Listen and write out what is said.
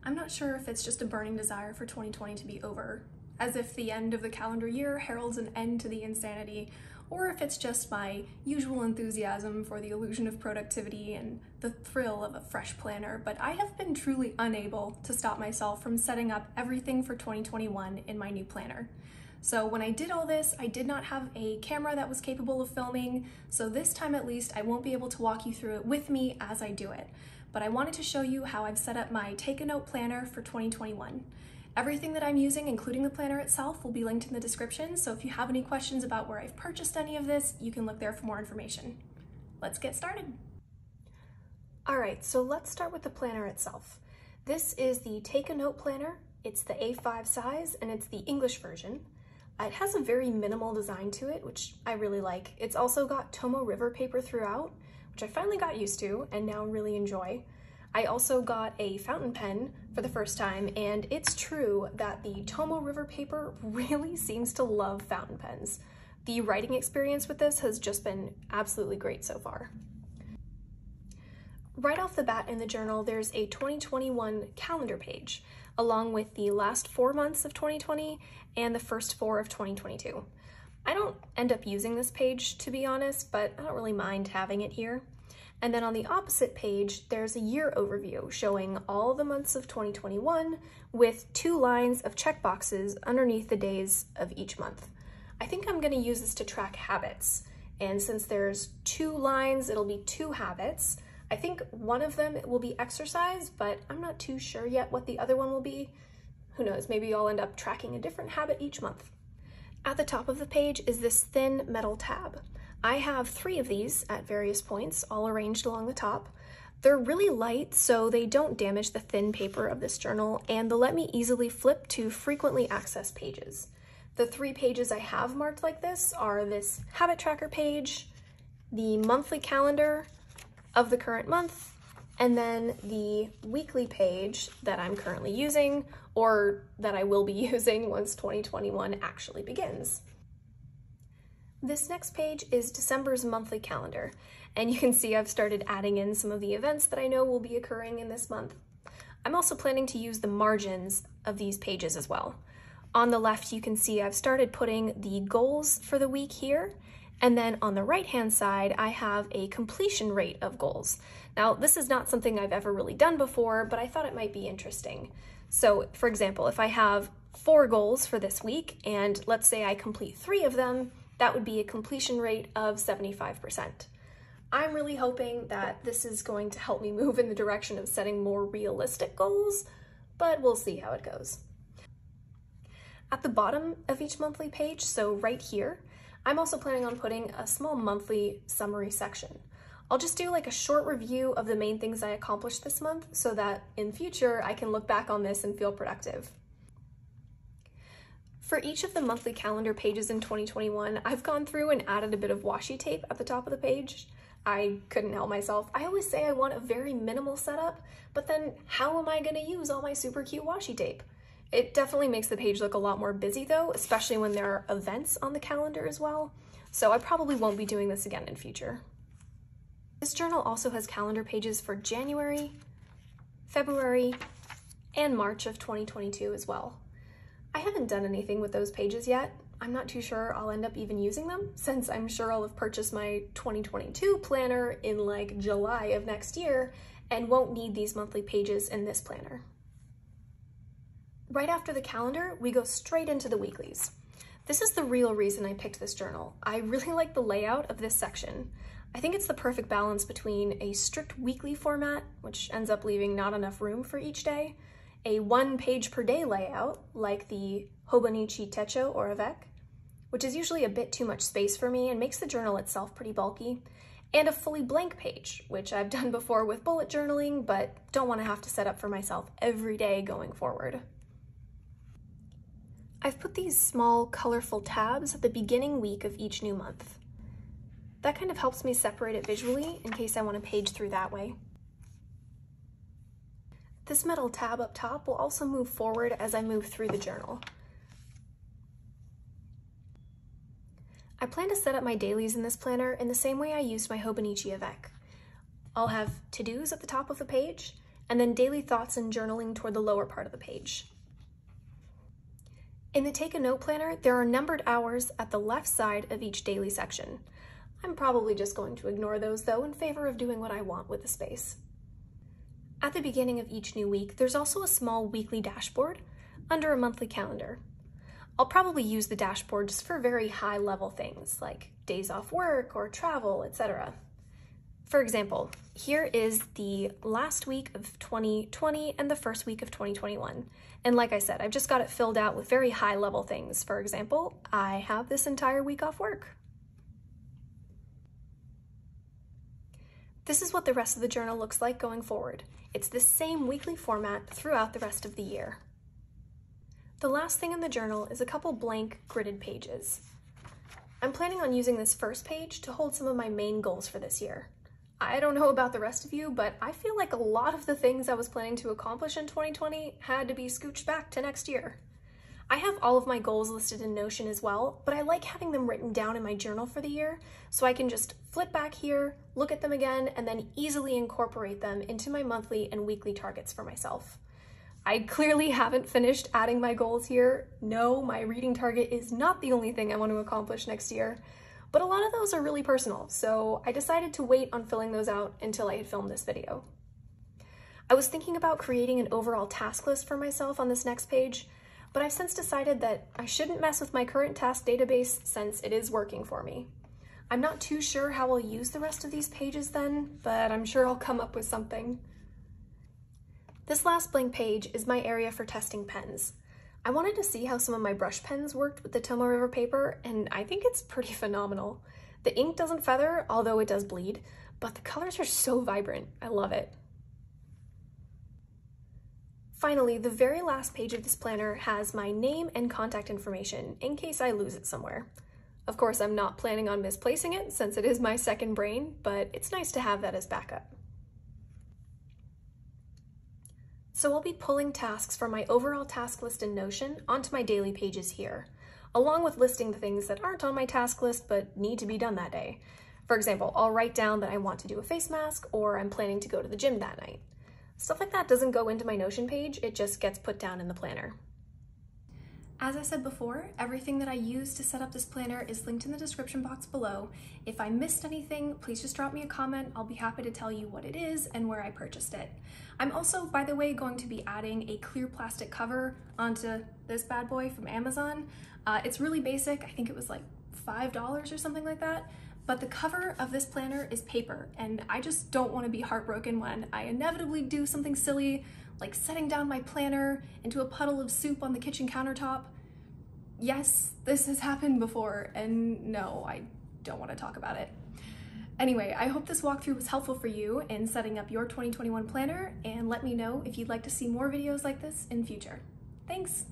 I'm not sure if it's just a burning desire for 2020 to be over, as if the end of the calendar year heralds an end to the insanity, or if it's just my usual enthusiasm for the illusion of productivity and the thrill of a fresh planner, but I have been truly unable to stop myself from setting up everything for 2021 in my new planner. So when I did all this, I did not have a camera that was capable of filming, so this time at least I won't be able to walk you through it with me as I do it. But I wanted to show you how I've set up my Take a Note planner for 2021. Everything that I'm using, including the planner itself, will be linked in the description, so if you have any questions about where I've purchased any of this, you can look there for more information. Let's get started. All right, so let's start with the planner itself. This is the Take a Note planner. It's the A5 size, and it's the English version. It has a very minimal design to it, which I really like. It's also got Tomoe River paper throughout, which I finally got used to and now really enjoy. I also got a fountain pen for the first time, and it's true that the Tomoe River paper really seems to love fountain pens. The writing experience with this has just been absolutely great so far. Right off the bat in the journal, there's a 2021 calendar page, along with the last 4 months of 2020 and the first 4 of 2022. I don't end up using this page, to be honest, but I don't really mind having it here. And then on the opposite page, there's a year overview showing all the months of 2021 with 2 lines of checkboxes underneath the days of each month. I think I'm gonna use this to track habits. And since there's 2 lines, it'll be 2 habits. I think one of them will be exercise, but I'm not too sure yet what the other one will be. Who knows, maybe I'll end up tracking a different habit each month. At the top of the page is this thin metal tab. I have 3 of these at various points, all arranged along the top. They're really light, so they don't damage the thin paper of this journal, and they'll let me easily flip to frequently accessed pages. The 3 pages I have marked like this are this habit tracker page, the monthly calendar of the current month, and then the weekly page that I'm currently using, or that I will be using once 2021 actually begins. This next page is December's monthly calendar, and you can see I've started adding in some of the events that I know will be occurring in this month. I'm also planning to use the margins of these pages as well. On the left, you can see I've started putting the goals for the week here, and then on the right-hand side, I have a completion rate of goals. Now, this is not something I've ever really done before, but I thought it might be interesting. So, for example, if I have 4 goals for this week, and let's say I complete 3 of them, that would be a completion rate of 75%. I'm really hoping that this is going to help me move in the direction of setting more realistic goals, but we'll see how it goes. At the bottom of each monthly page, so right here, I'm also planning on putting a small monthly summary section. I'll just do like a short review of the main things I accomplished this month so that in future I can look back on this and feel productive. For each of the monthly calendar pages in 2021, I've gone through and added a bit of washi tape at the top of the page. I couldn't help myself. I always say I want a very minimal setup, but then how am I gonna use all my super cute washi tape? It definitely makes the page look a lot more busy though, especially when there are events on the calendar as well. So I probably won't be doing this again in future. This journal also has calendar pages for January, February, and March of 2022 as well. I haven't done anything with those pages yet. I'm not too sure I'll end up even using them, since I'm sure I'll have purchased my 2022 planner in like July of next year and won't need these monthly pages in this planner. Right after the calendar, we go straight into the weeklies. This is the real reason I picked this journal. I really like the layout of this section. I think it's the perfect balance between a strict weekly format, which ends up leaving not enough room for each day, a 1-page per day layout, like the Hobonichi Techo or Avec, which is usually a bit too much space for me and makes the journal itself pretty bulky, and a fully blank page, which I've done before with bullet journaling, but don't want to have to set up for myself every day going forward. I've put these small, colorful tabs at the beginning week of each new month. That kind of helps me separate it visually in case I want to page through that way. This metal tab up top will also move forward as I move through the journal. I plan to set up my dailies in this planner in the same way I used my Hobonichi Avec. I'll have to-dos at the top of the page, and then daily thoughts and journaling toward the lower part of the page. In the Take a Note planner, there are numbered hours at the left side of each daily section. I'm probably just going to ignore those though in favor of doing what I want with the space. At the beginning of each new week, there's also a small weekly dashboard under a monthly calendar. I'll probably use the dashboard just for very high-level things like days off work or travel, etc. For example, here is the last week of 2020 and the first week of 2021. And like I said, I've just got it filled out with very high-level things. For example, I have this entire week off work. This is what the rest of the journal looks like going forward. It's the same weekly format throughout the rest of the year. The last thing in the journal is a couple blank gridded pages. I'm planning on using this first page to hold some of my main goals for this year. I don't know about the rest of you, but I feel like a lot of the things I was planning to accomplish in 2020 had to be scooched back to next year. I have all of my goals listed in Notion as well, but I like having them written down in my journal for the year so I can just flip back here, look at them again, and then easily incorporate them into my monthly and weekly targets for myself. I clearly haven't finished adding my goals here. No, my reading target is not the only thing I want to accomplish next year, but a lot of those are really personal, so I decided to wait on filling those out until I had filmed this video. I was thinking about creating an overall task list for myself on this next page, but I've since decided that I shouldn't mess with my current task database since it is working for me. I'm not too sure how I'll use the rest of these pages then, but I'm sure I'll come up with something. This last blank page is my area for testing pens. I wanted to see how some of my brush pens worked with the Tomoe River paper, and I think it's pretty phenomenal. The ink doesn't feather, although it does bleed, but the colors are so vibrant. I love it. Finally, the very last page of this planner has my name and contact information in case I lose it somewhere. Of course, I'm not planning on misplacing it since it is my second brain, but it's nice to have that as backup. So I'll be pulling tasks from my overall task list in Notion onto my daily pages here, along with listing the things that aren't on my task list but need to be done that day. For example, I'll write down that I want to do a face mask or I'm planning to go to the gym that night. Stuff like that doesn't go into my Notion page, it just gets put down in the planner. As I said before, everything that I use to set up this planner is linked in the description box below. If I missed anything, please just drop me a comment. I'll be happy to tell you what it is and where I purchased it. I'm also, by the way, going to be adding a clear plastic cover onto this bad boy from Amazon. It's really basic. I think it was like $5 or something like that. But the cover of this planner is paper, and I just don't want to be heartbroken when I inevitably do something silly, like setting down my planner into a puddle of soup on the kitchen countertop. Yes, this has happened before, and no, I don't want to talk about it. Anyway, I hope this walkthrough was helpful for you in setting up your 2021 planner, and let me know if you'd like to see more videos like this in future. Thanks!